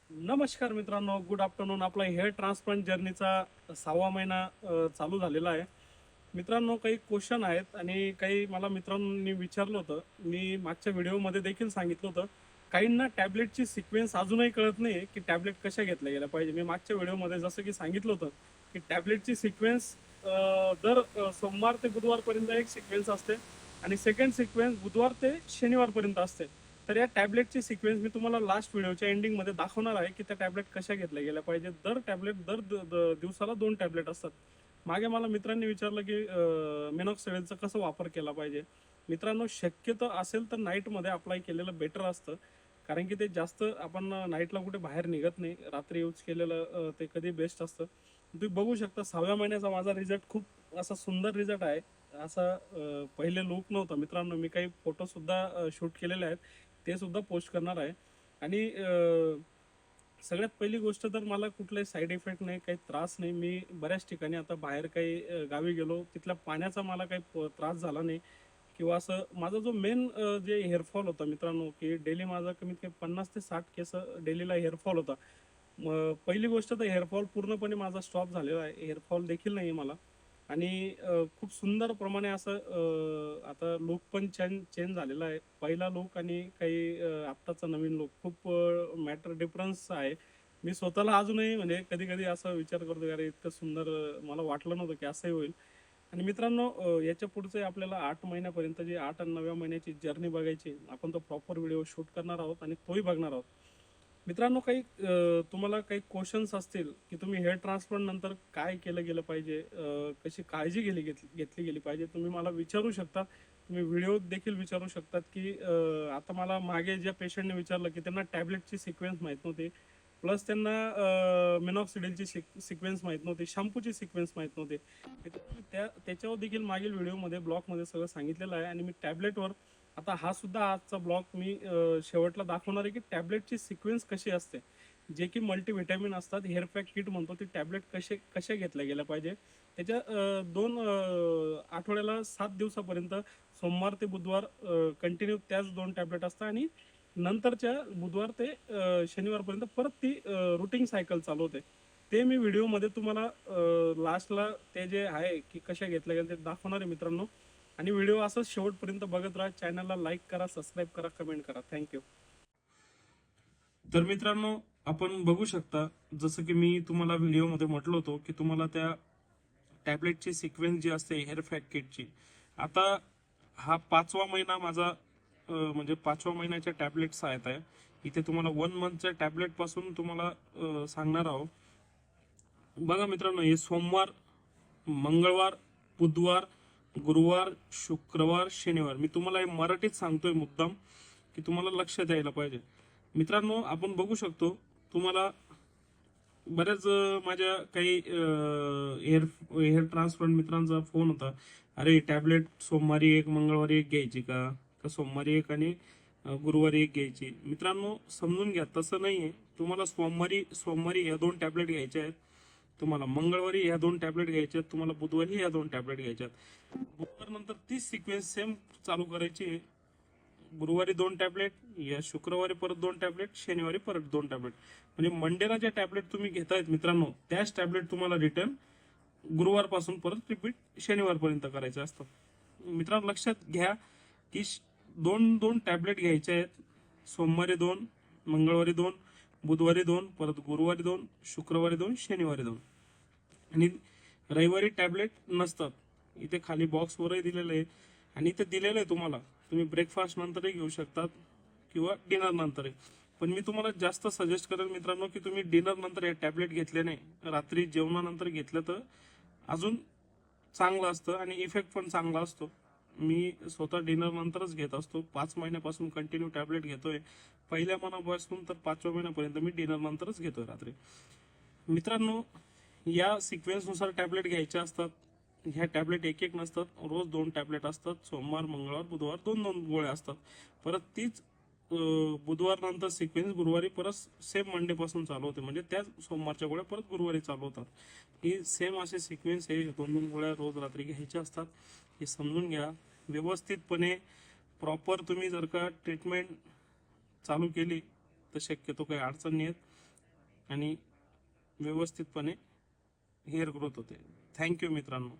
नमस्कार मित्रांनो, good afternoon. आपला हेअर ट्रान्सप्लांट जर्नीचा 6वा महिना चालू झालेला आहे. मित्रांनो, काही क्वेश्चन आहेत आणि काही मला मित्रांनी विचारलं होतं. मी मागच्या व्हिडिओमध्ये देखील सांगितलं होतं. काहींना टॅबलेटची सिक्वेन्स अजूनही कळत नाही की टॅबलेट कशा घेतल्या गेल्या पाहिजे. मी मागच्या व्हिडिओमध्ये जसं की सांगितलं होतं की टॅबलेटची सिक्वेन्स दर सोमवार ते बुधवारपर्यंत एक सिक्वेन्स असते आणि सेकंड सिक्वेन्स बुधवार ते शनिवारपर्यंत असते. तर या टॅबलेटची सिक्वेन्स मी तुम्हाला लास्ट व्हिडिओच्या एंडिंगमध्ये दाखवणार आहे की त्या टॅबलेट कशा घेतल्या गेल्या पाहिजे. दर दिवसाला 2 टॅबलेट असतात. मागे मला मित्रांनी विचारलं की मिनॉक्सिडिलचा कसं वापर केला पाहिजे. मित्रांनो, शक्यतो असेल तर नाईटमध्ये अप्लाय केलेलं बेटर असतं, कारण की ते जास्त आपण नाईटला कुठे बाहेर निघत नाही. रात्री यूज केलेलं ते कधी बेस्ट असतं. तुम्ही बघू शकता 6व्या महिन्याचा माझा रिझल्ट खूप असा सुंदर रिझल्ट आहे. असा पहिले लुक नव्हता मित्रांनो. मी काही फोटो सुद्धा शूट केलेले आहेत, ते सुद्धा पोस्ट करणार आहे. आणि सगळ्यात पहिली गोष्ट तर मला कुठलाही साईड इफेक्ट नाही, काही त्रास नाही. मी बऱ्याच ठिकाणी आता बाहेर काही गावी गेलो, तिथल्या पाण्याचा मला काही त्रास झाला नाही किंवा असं. माझा जो मेन जे हेअरफॉल होता मित्रांनो, की डेली माझा कमीत कमी 50 ते 60 केस डेलीला हेअरफॉल होता. मग पहिली गोष्ट तर हेअरफॉल पूर्णपणे माझा स्टॉप झालेला आहे. हेअरफॉल देखील नाही मला. आणि खूप सुंदर प्रमाणे असं आता लुक पण चेंज चेंज झालेला आहे. पहिला लुक आणि काही आत्ताचा नवीन लुक खूप मॅटर डिफरन्स आहे. मी स्वतःला अजूनही म्हणजे कधी कधी असा विचार करतो की अरे इतकं सुंदर मला वाटलं नव्हतं की असंही होईल. आणि मित्रांनो, याच्या पुढचे आपल्याला 8 महिन्यापर्यंत जी 8 आणि 9व्या महिन्याची जर्नी बघायची. आपण तो प्रॉपर व्हिडिओ शूट करणार आहोत आणि तोही बघणार आहोत. मित्रांनो, काही तुम्हाला काही क्वेश्चन्स असतील की तुम्ही हेअर ट्रान्सप्लांट नंतर काय केलं गेलं पाहिजे, कशी काळजी घेतली गेली पाहिजे, तुम्ही मला विचारू शकता. तुम्ही व्हिडिओ देखील विचारू शकतात की आता मला मागे ज्या पेशंटने विचारलं की त्यांना टॅबलेटची सिक्वेन्स माहीत नव्हती, प्लस त्यांना मिनॉक्सिडिलची सिक्वेन्स माहीत नव्हती, शॅम्पूची सिक्वेन्स माहीत नव्हती. त्याच्यावर देखील मागील व्हिडिओमध्ये ब्लॉगमध्ये सगळं सांगितलेलं आहे. आणि मी टॅबलेटवर आता हा सुद्धा आजचा ब्लॉग मी शेवटला दाखवणार आहे की टॅबलेटची सिक्वेन्स कशी असते. जे की मल्टीव्हिटॅमिन असतात, हेअर पॅक किट म्हणतो, ते टॅबलेट कशा घेतल्या गेल्या पाहिजे. त्याच्या 2 आठवड्याला 7 दिवसापर्यंत सोमवार ते बुधवार कंटिन्यू त्याच 2 टॅबलेट असतात आणि नंतरच्या बुधवार ते शनिवारपर्यंत परत ती रुटीन सायकल चालू होते. ते मी व्हिडिओमध्ये तुम्हाला लास्टला ते जे आहे की कशा घेतल्या गेल्या ते दाखवणार आहे मित्रांनो. आणि व्हिडिओ असंच शेवटपर्यंत बघत राहा. चॅनलला लाईक करा, सबस्क्राईब करा, कमेंट करा. थँक्यू. तर मित्रांनो, आपण बघू शकता, जसं की मी तुम्हाला व्हिडिओमध्ये म्हटलं होतं की तुम्हाला त्या टॅबलेटची सिक्वेन्स जी असते हेअर पॅक किटची. आता हा 5वा महिना माझा म्हणजे 5व्या महिन्याच्या टॅबलेट्स आहेत आहे. इथे तुम्हाला 1 मंथच्या टॅबलेट पासून तुम्हाला सांगणार आहोत. बघा मित्रांनो, हे सोमवार, मंगळवार, बुधवार, गुरुवार, शुक्रवार, शनिवार. मी तुम्हाला हे मराठीत सांगतोय मुद्दाम की तुम्हाला लक्ष द्यायला पाहिजे. मित्रांनो, आपण बघू शकतो, तुम्हाला बऱ्याच माझ्या काही हेअर हेअर ट्रान्सप्लांट मित्रांचा फोन होता. अरे टॅबलेट सोमवारी एक, मंगळवारी एक घ्यायची का सोमवारी एक आणि गुरुवारी एक घ्यायची. मित्रांनो, समजून घ्या, तसं नाहीये. तुम्हाला सोमवारी सोमवारी या 2 टॅबलेट घ्यायच्या आहेत, तुम्हाला मंगळवारी या 2 टॅबलेट घ्यायच्या आहेत, तुम्हाला बुधवारी या 2 टॅबलेट घ्यायच्या आहेत. बुधवार नंतर तीच सिक्वेन्स सेम चालू करायची आहे. गुरुवारी 2 टॅबलेट, या शुक्रवारी परत 2 टॅबलेट, शनिवारी परत 2 टॅबलेट. म्हणजे मंडेला ज्या टॅबलेट तुम्ही घेतायत मित्रांनो, त्याच टॅबलेट तुम्हाला रिटर्न गुरुवारपासून परत रिपीट शनिवारपर्यंत करायचं असतं. मित्रांनो, लक्षात घ्या की 2 टॅबलेट घ्यायचे आहेत. सोमवारी 2, मंगळवारी 2, बुधवारी 2, परत गुरुवारी 2, शुक्रवारी 2, शनिवारी 2. आणि रविवारी टॅबलेट नसतात. इथे खाली बॉक्सवरही दिलेलं आहे आणि इथे दिलेलं आहे तुम्हाला. तुम्ही ब्रेकफास्ट नंतरही घेऊ शकतात किंवा डिनर नंतरही. पण मी तुम्हाला जास्त सजेस्ट करेल मित्रांनो की तुम्ही डिनर नंतर हे टॅबलेट घेतले नाही, रात्री जेवणानंतर घेतलं तर अजून चांगलं असतं आणि इफेक्ट पण चांगला असतो. मी स्वतः डिनर नंतरच घेत असतो. 5 महिन्यापासून कंटिन्यू टॅबलेट घेतोय. पहिल्या महिन्यापासून तर 5व्या महिन्यापर्यंत मी डिनर नंतरच घेतोय रात्री. मित्रांनो, या सिक्वेन्सनुसार टॅबलेट घ्यायच्या असतात. ह्या टॅबलेट एक एक नसतात, रोज 2 टॅबलेट असतात. सोमवार, मंगळवार, बुधवार 2-2 गोळ्या असतात. परत तीच बुधवार नंतर सिक्वेन्स गुरुवारी परत सेम मंडे पासून चालू होते. म्हणजे त्याच सोमवारच्या गोळ्या परत गुरुवारी चालू होतात. ही सेम असे सिक्वेन्स हे 2-2 गोळ्या रोज रात्री घ्यायच्या असतात. हे समजून घ्या व्यवस्थितपणे. प्रॉपर तुम्ही जर का ट्रीटमेंट चालू केली तर शक्यतो काही अडचण नाही येत. आणि व्यवस्थितपणे हेअर ग्रोथ होते. थँक्यू मित्रांनो.